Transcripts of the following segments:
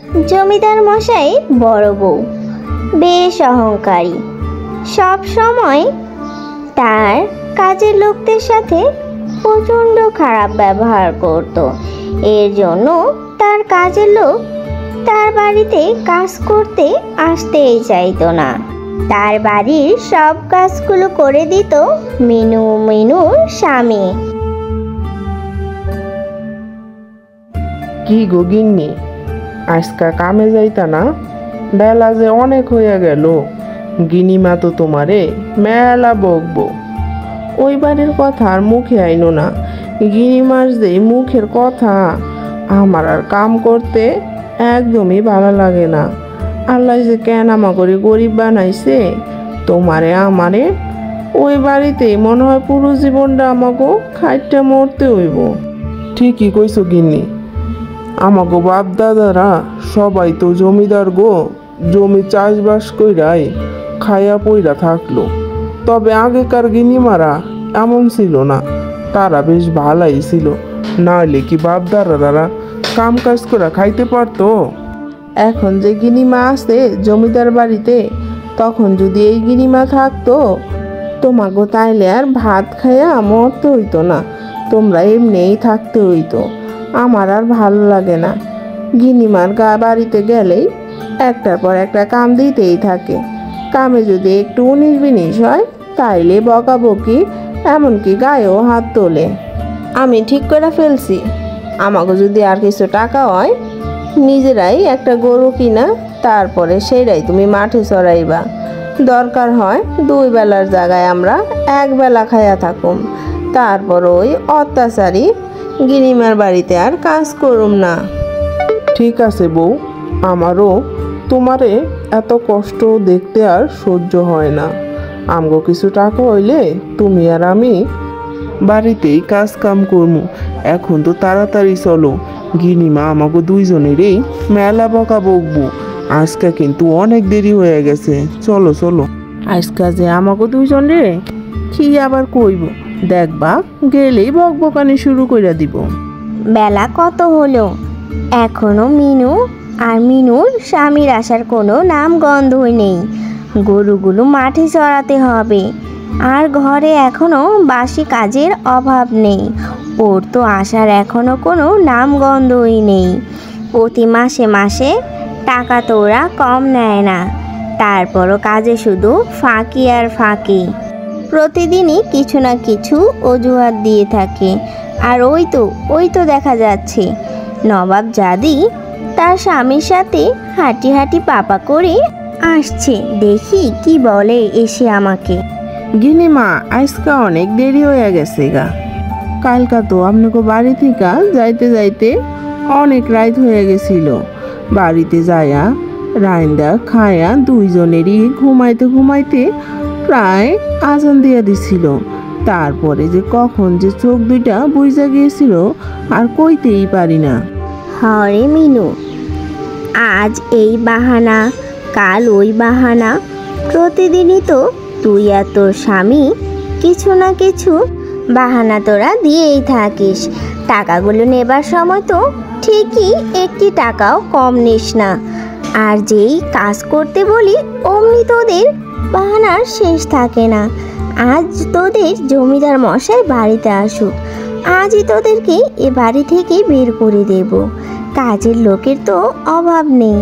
জমিদার মশাই বড় বউ বেশ অহংকারী, সব সময় তার কাজের লোকদের সাথে প্রচণ্ড খারাপ ব্যবহার করত। এর জন্য তার কাজের লোক তার বাড়িতে কাজ করতে আসতেই চাইতো না। তার বাড়ির সব কাজগুলো করে দিত মিনুর স্বামী। কি গো গিন্নি, আজকা কামে যাইতা না? বেলা যে অনেক হইয়া গেল। গিনিমা তো তোমারে মেলা বকবো। ওই বাড়ির কথা আর মুখে আইনো না। গিনিমার যে মুখের কথা, আমার আর কাম করতে একদমই ভালো লাগে না। আল্লাহ যে কেন আমাকে গরিব বানাইছে, তোমারে আমারে ওই বাড়িতেই মনে হয় পুরো জীবনটা আমাকে খাইতে মরতে হইব। ঠিকই কইছো গিন্নি, আমাকে বাপ দাদারা সবাই তো জমিদার গো, জমি চাষবাস কইরাই খাইয়া পইরা থাকলো। তবে আগেকার গিনিমারা এমন ছিল না, তারা বেশ ভালাই ছিল। নাহলে কি বাপ দাদারা কাম কাজ করে খাইতে পারতো? এখন যে গিনিমা আছে জমিদার বাড়িতে, তখন যদি এই গিনিমা থাকতো, তোমাকে তাইলে আর ভাত খাইয়া মরতে হইতো না, তোমরা এমনিই থাকতে হইতো। আমার আর ভালো লাগে না। গিনিমার বাড়িতে গেলেই একটার পর একটা কাম দিতেই থাকে। কামে যদি একটু 19-20 হয় তাইলে বকাবকি, এমনকি গায়েও হাত তোলে। আমি ঠিক করে ফেলছি, আমাকে যদি আর কিছু টাকা হয়, নিজেরাই একটা গরু কিনা তারপরে সেইটাই তুমি মাঠে চড়াইবা। দরকার হয় 2 বেলার জায়গায় আমরা 1 বেলা খাইয়া থাকুম। তারপর ওই অত্যাচারী গিনিমার বাড়িতে আর কাজ করুম না। ঠিক আছে বউ, আমারও তোমারে এত কষ্ট দেখতে আর সহ্য হয় না। আমগো কিছু টাকা হইলে তুমি আর আমি বাড়িতেই কাজ কাম করমু। এখন তো তাড়াতাড়ি চলো, গিনিমা আমাকে দুইজনেরই মেলা বকা বকবো। আজকে কিন্তু অনেক দেরি হয়ে গেছে, চলো চলো। আজকে যে আমাকে দুইজনে কি আবার কইব, দেখবা গেলেই বকবকানি শুরু করে দিব। বেলা কত হলো, এখনো মিনু আর মিনুর স্বামীর আসার কোনো নাম গন্ধই নেই। গরুগুলো মাঠে চড়াতে হবে, আর ঘরে এখনো বাসি কাজের অভাব নেই। ওর তো আসার এখনো কোনো নাম গন্ধই নেই। প্রতি মাসে মাসে টাকা তো ওরা কম নেয় না, তারপরও কাজে শুধু ফাঁকি আর ফাঁকি। প্রতিদিনই কিছু না কিছু অজুহাত দিয়ে থাকে। আর ওই তো দেখা যাচ্ছে নবাব জাদি তার স্বামীর সাথে হাঁটি হাঁটি পাপা করে আসছে। দেখি কি বলে এসে আমাকে। গিনিমা, আজকে অনেক দেরি হয়ে গেছে গা। কালকা তো আপনাকে বাড়ি থেকে যাইতে যাইতে অনেক রাত হয়ে গেছিল। বাড়িতে যায়া রাইন্দা খায়া দুইজনেরই ঘুমাইতে ঘুমাইতে প্রায় আজান দিয়ে দিছিল। তারপরে যে কখন যে চোখ দুইটা বুইজা গিয়েছিল আর কইতেই পারি না। হরে মিনু, আজ এই বাহানা, কাল ওই বাহানা। প্রতিদিনই তো তুই আর তোর স্বামী কিছু না কিছু বাহানা তোরা দিয়েই থাকিস। টাকাগুলো নেবার সময় তো ঠিকই একটি টাকাও কম নিস না, আর যেই কাজ করতে বলি অমনি তোদের বাহানার শেষ থাকে না। আজ তোদের জমিদার মশাই বাড়িতে আসুক, আজই তোদেরকে এ বাড়ি থেকে বের করে দেব। কাজের লোকের তো অভাব নেই,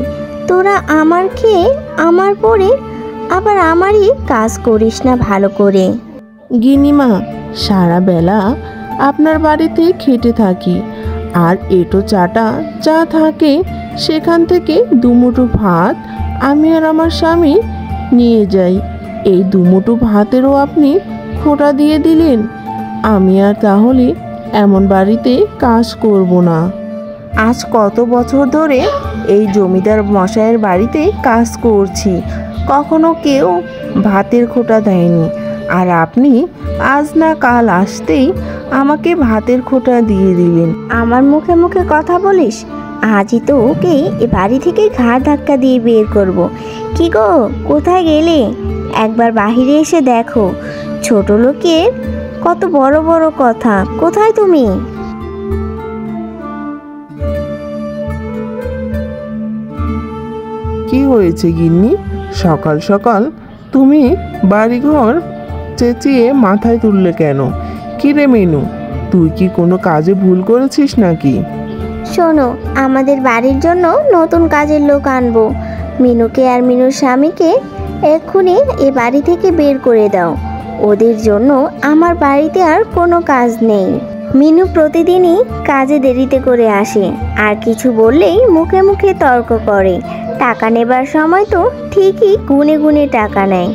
তোরা আমার খেয়ে আমার পরে আবার আমারই কাজ করিস না ভালো করে। গিনিমা, সারা বেলা আপনার বাড়িতে খেটে থাকি, আর এটো চাটা যা থাকে সেখান থেকে দুমুঠো ভাত আমি আর আমার স্বামী নিয়ে যাই। এই দুমুঠো ভাতেরও আপনি খোটা দিয়ে দিলেন। আমি আর তাহলে এমন বাড়িতে কাজ করব না। আজ কত বছর ধরে এই জমিদার মশাইয়ের বাড়িতে কাজ করছি, কখনো কেউ ভাতের খোটা দেয়নি। আর আপনি আজ না কাল আসতেই আমাকে ভাতের খোটা দিয়ে দিলেন। আমার মুখে মুখে কথা বলিস, আজই তো ওকে এ বাড়ি থেকে ঘাড় ধাক্কা দিয়ে বের করব। কি গো, কোথায় গেলে? একবার বাহিরে এসে দেখো, ছোট লোকের কত বড় বড় কথা। কোথায় তুমি? কি হয়েছে গিন্নি? সকাল সকাল তুমি বাড়িঘর চেঁচিয়ে মাথায় তুললে কেন? কি রে মিনু, তুই কি কোনো কাজে ভুল করেছিস নাকি? শোনো, আমাদের বাড়ির জন্য নতুন কাজের লোক আনবো। মিনুকে আর মিনুর স্বামীকে এক্ষুনি এ বাড়ি থেকে বের করে দাও। ওদের জন্য আমার বাড়িতে আর কোনো কাজ নেই। মিনু প্রতিদিনই কাজে দেরিতে করে আসে, আর কিছু বললেই মুখে মুখে তর্ক করে। টাকা নেবার সময় তো ঠিকই গুনে গুনে টাকা নেয়,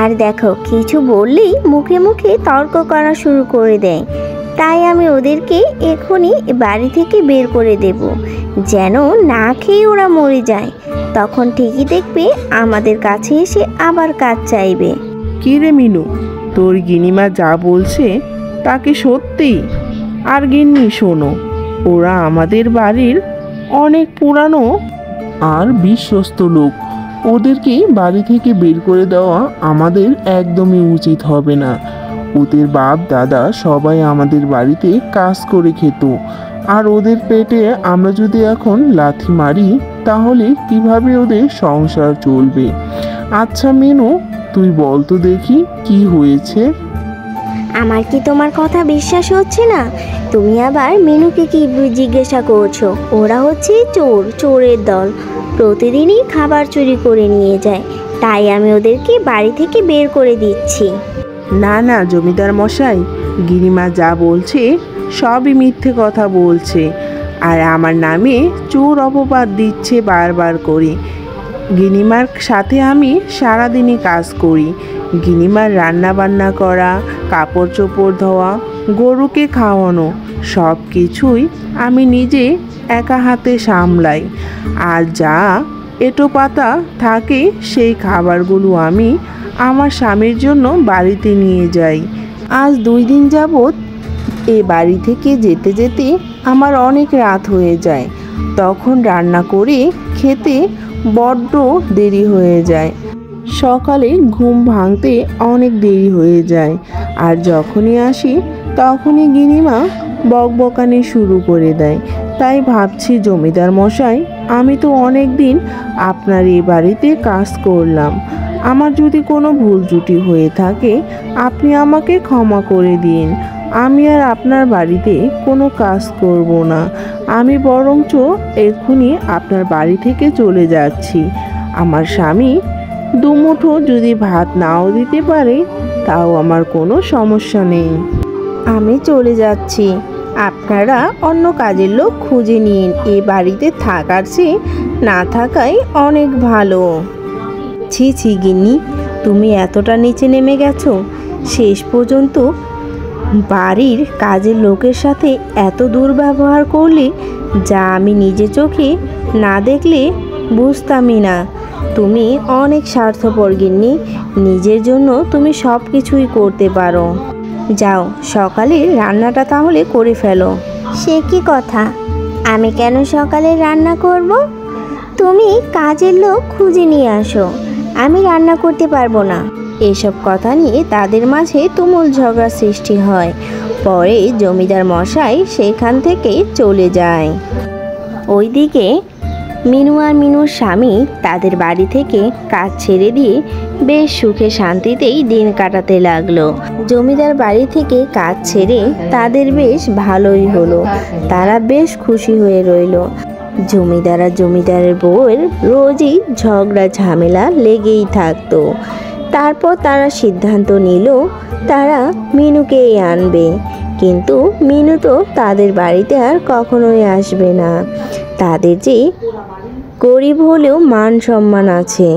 আর দেখো কিছু বললেই মুখে মুখে তর্ক করা শুরু করে দেয়। তাই আমি ওদেরকে এখনই বাড়ি থেকে বের করে দেব, যেন না খেয়ে ওরা মরে যায়। তখন ঠিকই দেখবে আমাদের কাছে এসে আবার কাজ চাইবে। কি রে মিনু, তোর গিনিমা যা বলছে তা কি সত্যি? আর গিন্নি শোনো, ওরা আমাদের বাড়ির অনেক পুরানো আর বিশ্বস্ত লোক। ওদেরকে বাড়ি থেকে বের করে দেওয়া আমাদের একদমই উচিত হবে না। ওদের বাপ দাদা সবাই আমাদের বাড়িতে কাজ করে খেত, আর ওদের পেটে আমরা যদি এখন লাথি মারি তাহলে কিভাবে ওদের সংসার চলবে? আচ্ছা মিনু, তুই বল তো দেখি কি হয়েছে? আমার কি তোমার কথা বিশ্বাস হচ্ছে না? তুমি আবার মিনুকে কি জিজ্ঞাসা করছো? ওরা হচ্ছে চোর, চোরের দল। প্রতিদিনই খাবার চুরি করে নিয়ে যায়, তাই আমি ওদেরকে বাড়ি থেকে বের করে দিচ্ছি। না না জমিদার মশাই, গিরিমা যা বলছে সবই মিথ্যে কথা বলছে, আর আমার নামে চোর অপবাদ দিচ্ছে বারবার করে। গিনিমার সাথে আমি সারাদিনই কাজ করি। গিনিমার রান্না বান্না করা, কাপড় চোপড় ধোয়া, গরুকে খাওয়ানো, সব কিছুই আমি নিজে একা হাতে সামলাই। আর যা এঁটো পাতা থাকে সেই খাবারগুলো আমি আমার স্বামীর জন্য বাড়িতে নিয়ে যাই। আজ 2 দিন যাবৎ এ বাড়ি থেকে যেতে যেতে আমার অনেক রাত হয়ে যায়। তখন রান্না করে খেতে বড্ড দেরি হয়ে যায়। সকালে ঘুম ভাঙতে অনেক দেরি হয়ে যায়, আর যখনই আসি তখনই গিনিমা বকবকানি শুরু করে দেয়। তাই ভাবছি জমিদার মশাই, আমি তো অনেক দিন আপনার এই বাড়িতে কাজ করলাম। আমার যদি কোনো ভুল ত্রুটি হয়ে থাকে আপনি আমাকে ক্ষমা করে দিন। আমি আর আপনার বাড়িতে কোনো কাজ করব না। আমি বরঞ্চ এক্ষুনি আপনার বাড়ি থেকে চলে যাচ্ছি। আমার স্বামী দুমুঠো যদি ভাত নাও দিতে পারে তাও আমার কোনো সমস্যা নেই। আমি চলে যাচ্ছি, আপনারা অন্য কাজের লোক খুঁজে নিন। এ বাড়িতে থাকার চেয়ে না থাকাই অনেক ভালো। ছি ছি গিন্নি, তুমি এতটা নিচে নেমে গেছো? শেষ পর্যন্ত বাড়ির কাজের লোকের সাথে এত দুর্ব্যবহার করলে, যা আমি নিজে চোখে না দেখলে বুঝতামই না। তুমি অনেক স্বার্থপর গিন্নি, নিজের জন্য তুমি সব কিছুই করতে পারো। যাও, সকালে রান্নাটা তাহলে করে ফেলো। সে কি কথা? আমি কেন সকালে রান্না করব? তুমি কাজের লোক খুঁজে নিয়ে আসো, আমি রান্না করতে পারবো না। এসব কথা নিয়ে তাদের মাঝে তুমুল ঝগড়া সৃষ্টি হয়। পরে জমিদার মশাই সেখান থেকে চলে যায়। ওইদিকে মিনু আর মিনুর স্বামী তাদের বাড়ি থেকে কাজ ছেড়ে দিয়ে বেশ সুখে শান্তিতেই দিন কাটাতে লাগলো। জমিদার বাড়ি থেকে কাজ ছেড়ে তাদের বেশ ভালোই হলো, তারা বেশ খুশি হয়ে রইল। জমিদার আর জমিদারের বউয়ের রোজই ঝগড়া ঝামেলা লেগেই থাকতো। তারপর তারা সিদ্ধান্ত নিল তারা মিনুকেই আনবে, কিন্তু মিনু তো তাদের বাড়িতে আর কখনোই আসবে না। তাদের যে গরিব হলেও মান সম্মান আছে।